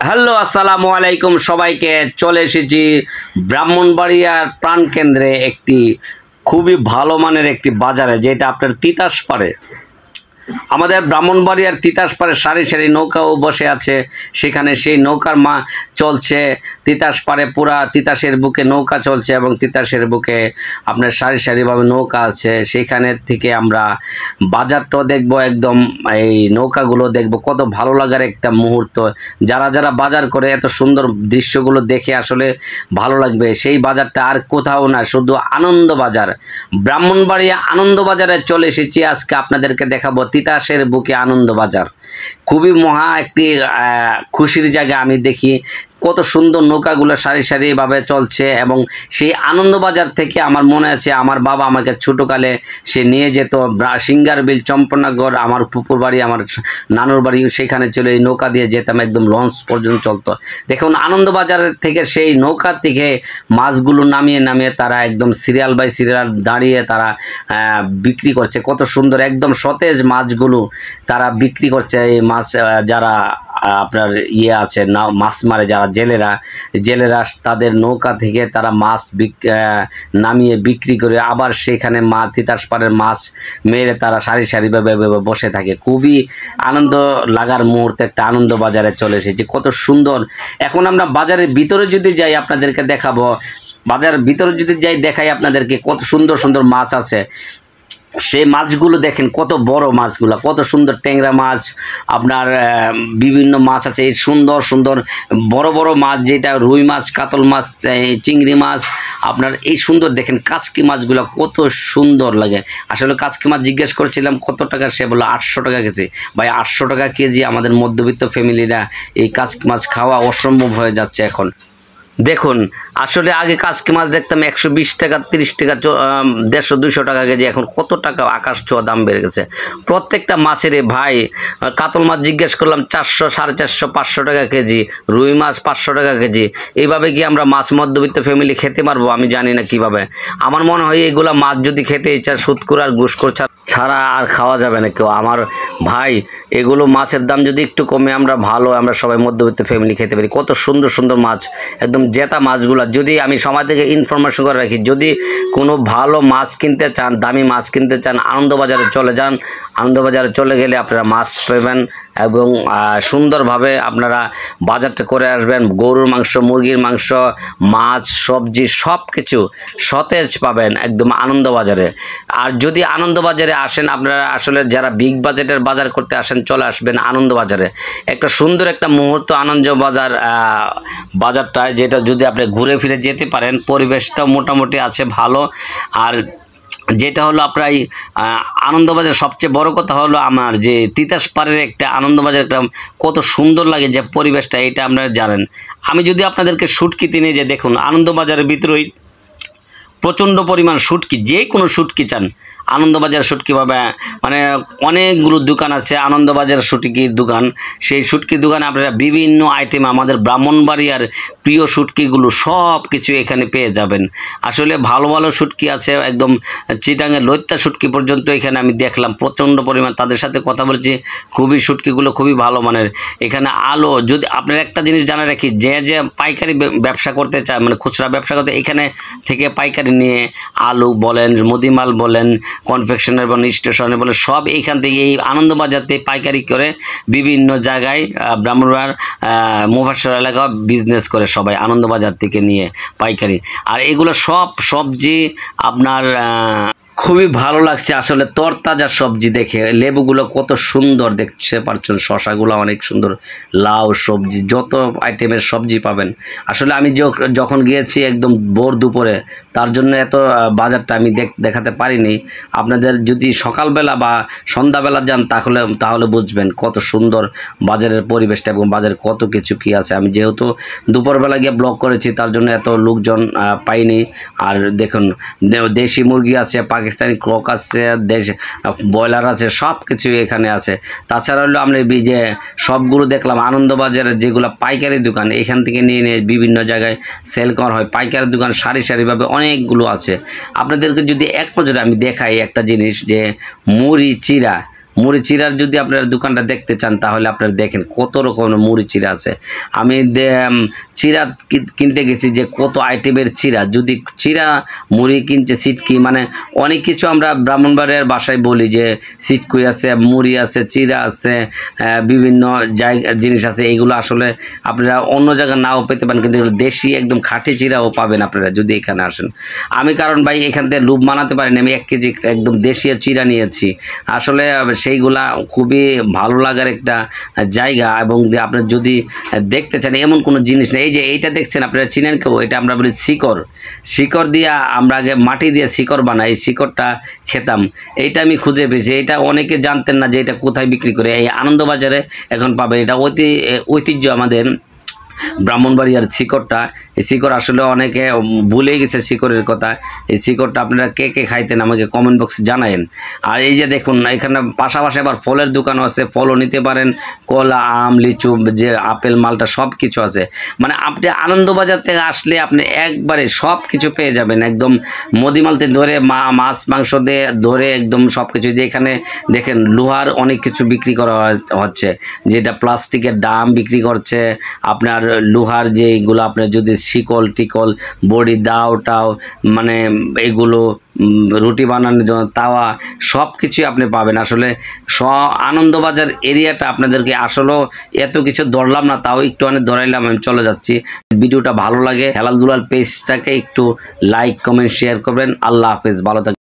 Hello, আসসালামু আলাইকুম সবাইকে। চলে এসেছি ব্রাহ্মণবাড়িয়ার প্রাণকেন্দ্রে একটি খুবই ভালো মানের একটি বাজারে, যেটা আপনার তিতাস পাড়ে। আমাদের ব্রাহ্মণবাড়িয়ার তিতাস পাড়ে সারি সারি নৌকাও বসে আছে। সেখানে সেই নৌকার চলছে তিতাস পাড়ে, পুরা তিতাসের বুকে নৌকা চলছে এবং তিতাসের বুকে আপনার সারি সারিভাবে নৌকা আছে। সেখানে থেকে আমরা বাজারটাও দেখব, একদম এই নৌকাগুলো দেখব। কত ভালো লাগার একটা মুহূর্ত। যারা যারা বাজার করে এত সুন্দর দৃশ্যগুলো দেখে আসলে ভালো লাগবে। সেই বাজারটা আর কোথাও না, শুধু আনন্দ বাজার। ব্রাহ্মণবাড়িয়া আনন্দ বাজারে চলে এসেছি। আজকে আপনাদেরকে দেখাবো তিতাসের বুকে আনন্দ বাজার। খুবই মহা একটি খুশির জায়গা। আমি দেখি কত সুন্দর নৌকাগুলো সারি সারিভাবে চলছে এবং সেই আনন্দবাজার থেকে আমার মনে আছে আমার বাবা আমাকে ছোটোকালে সে নিয়ে যেত সিঙ্গারবিল, চম্পনাগড়, আমার পুকুর বাড়ি, আমার নানুর বাড়ি, সেখানে চলে এই নৌকা দিয়ে যেতাম, একদম লঞ্চ পর্যন্ত চলতো। দেখুন আনন্দবাজার থেকে সেই নৌকা থেকে মাছগুলো নামিয়ে নামিয়ে তারা একদম সিরিয়াল বাই সিরিয়াল দাঁড়িয়ে তারা বিক্রি করছে। কত সুন্দর একদম সতেজ মাছগুলো তারা বিক্রি করছে। এই মাছ যারা আপনার আছে না, মাছ মারে যারা জেলেরা তাদের নৌকা থেকে তারা মাছ নামিয়ে বিক্রি করে আবার সেখানে তিতাস পাড়ের মাছ মেরে তারা সারি সারিভাবে বসে থাকে। খুবই আনন্দ লাগার মুহূর্তে একটা আনন্দ বাজারে চলে এসেছি। কত সুন্দর। এখন আমরা বাজারের ভিতরে যদি যাই আপনাদেরকে দেখাবো। বাজারের ভিতরে যদি যাই দেখাই আপনাদেরকে কত সুন্দর সুন্দর মাছ আছে। সেই মাছগুলো দেখেন, কত বড় মাছগুলো, কত সুন্দর ট্যাংরা মাছ, আপনার বিভিন্ন মাছ আছে। এই সুন্দর সুন্দর বড় বড় মাছ, যেটা রুই মাছ, কাতল মাছ, চিংড়ি মাছ, আপনার এই সুন্দর দেখেন কাচকি মাছগুলো কত সুন্দর লাগে। আসলে কাচকি মাছ জিজ্ঞেস করেছিলাম কত টাকা, সে বললো 800 টাকা কেজি। ভাই 800 টাকা কেজি আমাদের মধ্যবিত্ত ফ্যামিলিরা এই কাচকি মাছ খাওয়া অসম্ভব হয়ে যাচ্ছে এখন। দেখুন আসলে আগে কাচকি মাছ দেখতাম 120 টাকা, 30 টাকা, 150-200 টাকা কেজি। এখন কত টাকা আকাশ ছোঁয়া দাম বেড়ে গেছে প্রত্যেকটা মাছের। ভাই কাতল মাছ জিজ্ঞেস করলাম 400, 450, 500 টাকা কেজি। রুই মাছ 500 টাকা কেজি। এইভাবে কি আমরা মাছ মধ্যবিত্ত ফ্যামিলি খেতে পারবো? আমি জানি না কিভাবে। আমার মনে হয় এগুলা মাছ যদি খেতে ইচ্ছা সুদকুর আর ঘুষখোর ছাড়া আর খাওয়া যাবে না কেউ। আমার ভাই এগুলো মাছের দাম যদি একটু কমে আমরা সবাই মধ্যবিত্ত ফ্যামিলি খেতে পারি। কত সুন্দর সুন্দর মাছ, একদম জেতা মাছগুলো। যদি আমি সময় থেকে ইনফরমেশন করে রাখি, যদি কোনো ভালো মাছ কিনতে চান, দামি মাছ কিনতে চান, আনন্দবাজারে চলে যান। আনন্দবাজারে চলে গেলে আপনারা মাছ পাবেন এবং সুন্দরভাবে আপনারা বাজারটা করে আসবেন। গরুর মাংস, মুরগির মাংস, মাছ, সবজি সব কিছু সতেজ পাবেন একদম আনন্দবাজারে। আর যদি আনন্দবাজারে আসেন আপনারা, আসলে যারা বিগ বাজেটের বাজার করতে আসেন চলে আসবেন আনন্দবাজারে। একটা সুন্দর একটা মুহূর্ত বাজারটায়, যেটা যদি আপনি ঘুরে ফিরে যেতে পারেন, পরিবেশটাও মোটামুটি আছে ভালো। আর যেটা হলো আপনার আনন্দবাজার সবচেয়ে বড় কথা হলো আমার যে তিতাস পাড়ের একটা আনন্দবাজার একটা কত সুন্দর লাগে যে পরিবেশটা, এটা আপনারা জানেন। আমি যদি আপনাদেরকে শুটকিতে নিয়ে যে দেখুন আনন্দবাজারের ভিতরেই প্রচণ্ড পরিমাণ শুটকি, যে কোনো শুটকি চান আনন্দবাজার শুটকি পাবে। মানে অনেকগুলো দোকান আছে আনন্দবাজার শুটকির দোকান। সেই শুটকির দোকানে আপনারা বিভিন্ন আইটেম, আমাদের ব্রাহ্মণবাড়িয়ার প্রিয় শুটকিগুলো সব কিছু এখানে পেয়ে যাবেন। আসলে ভালো ভালো শুটকি আছে, একদম চিটাঙের লইত্যা শুটকি পর্যন্ত এখানে আমি দেখলাম প্রচণ্ড পরিমাণ। তাদের সাথে কথা বলছি, খুবই শুটকিগুলো খুবই ভালো মানের। এখানে আলো, যদি আপনার একটা জিনিস জানা রাখি, যে পাইকারি ব্যবসা করতে চায়, মানে খুচরা ব্যবসা করতে, এখানে থেকে পাইকারি নিয়ে আলু বলেন, মুদিমাল বলেন, কনফেকশনের বলেন, স্টেশনে বলেন, সব এইখান থেকে এই আনন্দবাজারতে পাইকারি করে বিভিন্ন জায়গায় ব্রাহ্মণবাড়িয়ার মুফাসসর এলাকা বিজনেস করে সবাই আনন্দবাজার থেকে নিয়ে পাইকারি। আর এগুলো সব সবজি আপনার খুবই ভালো লাগছে আসলে তরতাজা সবজি দেখে। লেবুগুলো কত সুন্দর দেখতে পাচ্ছেন, শশাগুলো অনেক সুন্দর, লাউ, সবজি, যত আইটেমের সবজি পাবেন। আসলে আমি যখন গিয়েছি একদম ভোর দুপুরে, তার জন্য এত বাজারটা আমি দেখাতে পারিনি। আপনাদের যদি সকালবেলা বা সন্ধ্যাবেলা যান তাহলে বুঝবেন কত সুন্দর বাজারের পরিবেশটা এবং বাজারে কত কিছু কী আছে। আমি যেহেতু দুপুরবেলা গিয়ে ব্লগ করেছি তার জন্য এত লোকজন পাইনি। আর দেখুন দেশি মুরগি আছে, পাকিস্তানি ক্রক আছে, ব্রয়লার আছে, সব কিছু এখানে আছে। তাছাড়া হলো আমরা যে সবগুলো দেখলাম আনন্দবাজারের যেগুলো পাইকারি দোকান, এখান থেকে নিয়ে বিভিন্ন জায়গায় সেল করা হয়। পাইকারি দোকান সারি সারিভাবে অনেকগুলো আছে। আপনাদেরকে যদি এক নজরে আমি দেখাই একটা জিনিস, যে মুড়ি চিরার যদি আপনারা দোকানটা দেখতে চান তাহলে আপনারা দেখেন কত রকমের মুড়ি চিরা আছে। আমি চিরা কিনতে গেছি যে কত আইটেমের চিরা, যদি চিরা মুড়ি কিনছে সিটকি, মানে অনেক কিছু আমরা ব্রাহ্মণবাড়িয়ার বাসায় বলি যে সিটকুই আছে, মুড়ি আছে, চিরা আছে, বিভিন্ন জায়গা জিনিস আছে। এইগুলো আসলে আপনারা অন্য জায়গায় নাও পেতে পারেন, কিন্তু দেশি একদম খাঁটি চিরাও পাবেন আপনারা যদি এখানে আসেন। আমি কারণ ভাই এখান থেকে লুপ মানাতে পারিনি, আমি 1 কেজি একদম দেশীয় চিরা নিয়েছি। আসলে সেইগুলা খুবই ভালো লাগার একটা জায়গা, এবং আপনার যদি দেখতে চান এমন কোনো জিনিস নেই। এই যে এইটা দেখছেন আপনারা চিনেন কেউ, এটা আমরা বলি শিকড়। শিকড় দিয়ে আমরা আগে মাটি দিয়ে শিকড় বানাই, এই শিকড়টা খেতাম। এইটা আমি খুঁজে পেয়েছি, এটা অনেকে জানতেন না যে এটা কোথায় বিক্রি করে। এই আনন্দবাজারে এখন পাবে। এটা ঐতিহ্য আমাদের ব্রাহ্মণবাড়িয়ার শিকড়টা। এই শিকড় আসলে অনেকে ভুলে গেছে শিকড়ের কথা। এই শিকড়টা আপনারা কে কে খাইতেন আমাকে কমেন্ট বক্সে জানায়েন। আর এই যে দেখুন এখানে পাশাপাশি আবার ফলের দোকানও আছে, ফলও নিতে পারেন, কলা, আম, লিচু, যে আপেল, মালটা সব কিছু আছে। মানে আপনি আনন্দবাজার থেকে আসলে আপনি একবারে সব কিছু পেয়ে যাবেন, একদম মুদিমাল থেকে ধরে মাছ মাংস দিয়ে ধরে একদম সব কিছু। যে এখানে দেখেন লোহার অনেক কিছু বিক্রি করা হচ্ছে, যেটা প্লাস্টিকের দাম বিক্রি করছে আপনার, লোহার যেগুলো আপনার যদি শিকল টিকল বডি দাও টাও, মানে এগুলো রুটি বানানোর জন্য তাওয়া, সব কিছুই আপনি পাবেন। আসলে আনন্দবাজার এরিয়াটা আপনাদেরকে আসলেও এত কিছু ধরলাম না, তাও একটু অনেক ধরাইলাম, আমি চলে যাচ্ছি। ভিডিওটা ভালো লাগে হেলাল দুলাল পেজটাকে একটু লাইক কমেন্ট শেয়ার করবেন। আল্লাহ হাফেজ, ভালো থাকবেন।